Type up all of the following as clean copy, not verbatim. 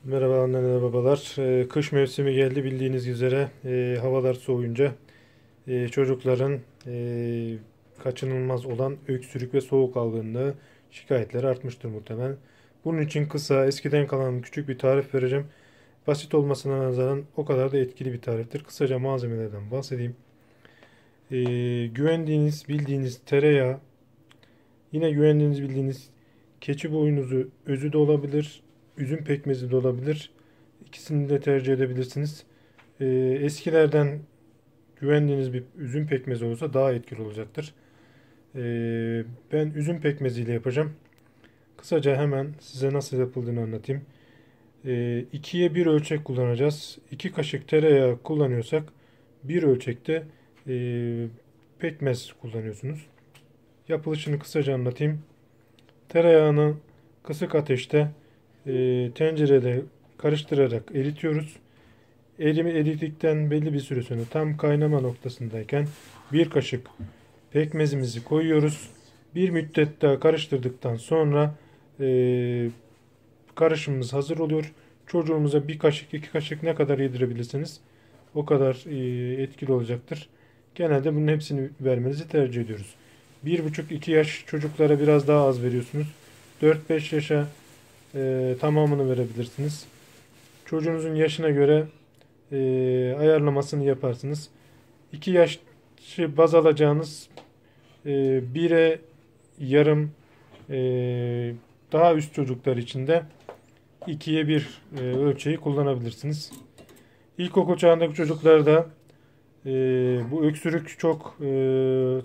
Merhaba anneler babalar. Kış mevsimi geldi bildiğiniz üzere havalar soğuyunca çocukların kaçınılmaz olan öksürük ve soğuk algınlığı şikayetleri artmıştır muhtemelen. Bunun için kısa, eskiden kalan küçük bir tarif vereceğim. Basit olmasına nazaran o kadar da etkili bir tariftir. Kısaca malzemelerden bahsedeyim. Güvendiğiniz, bildiğiniz tereyağı, yine güvendiğiniz, bildiğiniz keçi boynuzu özü de olabilir, üzüm pekmezi de olabilir. İkisini de tercih edebilirsiniz. Ee, Eskilerden güvendiğiniz bir üzüm pekmezi olursa daha etkili olacaktır. Ben üzüm pekmeziyle yapacağım. Kısaca hemen size nasıl yapıldığını anlatayım. 2'ye 1 ölçek kullanacağız. 2 kaşık tereyağı kullanıyorsak bir ölçekte pekmez kullanıyorsunuz. Yapılışını kısaca anlatayım. Tereyağını kısık ateşte tencerede karıştırarak eritiyoruz. Eridikten belli bir süre sonra tam kaynama noktasındayken bir kaşık pekmezimizi koyuyoruz. Bir müddet daha karıştırdıktan sonra karışımımız hazır oluyor. Çocuğumuza bir kaşık iki kaşık ne kadar yedirebilirsiniz o kadar etkili olacaktır. Genelde bunun hepsini vermenizi tercih ediyoruz. 1,5-2 yaş çocuklara biraz daha az veriyorsunuz. 4-5 yaşa tamamını verebilirsiniz. Çocuğunuzun yaşına göre ayarlamasını yaparsınız. 2 yaşı baz alacağınız 1'e yarım daha üst çocuklar için de 2'ye 1 ölçeği kullanabilirsiniz. İlkokul çağındaki çocuklarda bu öksürük çok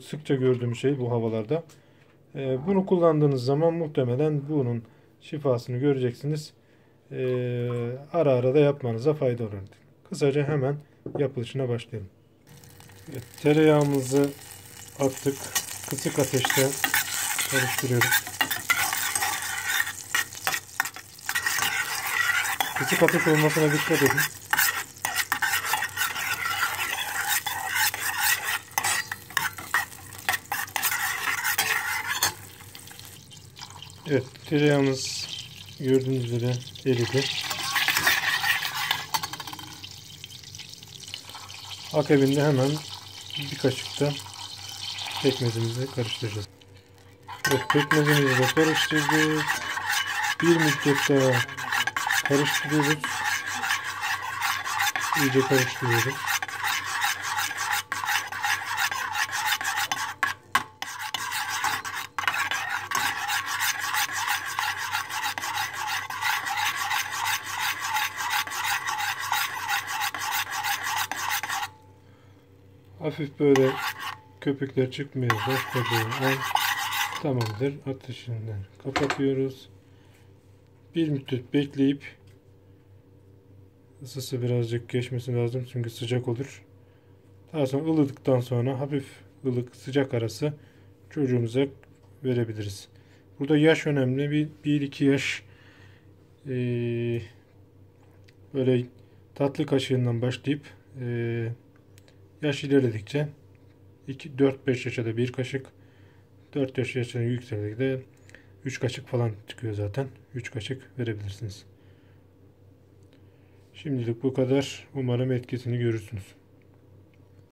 sıkça gördüğüm şey bu havalarda. Bunu kullandığınız zaman muhtemelen bunun şifasını göreceksiniz. Ara ara da yapmanıza fayda olur. Kısaca hemen yapılışına başlayalım. Evet, tereyağımızı attık. Kısık ateşte karıştırıyoruz. Kısık ateş olmasına dikkat edin. Evet, tereyağımız gördüğünüz üzere eridi. Akabinde hemen bir kaşık da pekmezimizi karıştıracağız. Evet, pekmezimizi de karıştırdık. Bir müddet daha karıştırıyoruz. İyice karıştırıyoruz. Hafif böyle köpükler çıkmaya başladığı an tamamdır. Ateşinden kapatıyoruz. Bir müddet bekleyip ısısı birazcık geçmesi lazım çünkü sıcak olur. Daha sonra ılıdıktan sonra hafif ılık sıcak arası çocuğumuza verebiliriz. Burada yaş önemli. 1-2 yaş böyle tatlı kaşığından başlayıp yaş ilerledikçe 4-5 yaşa da bir kaşık, 4 yaş yaşına yükseldikçe 3 kaşık falan çıkıyor zaten. 3 kaşık verebilirsiniz. Şimdilik bu kadar. Umarım etkisini görürsünüz.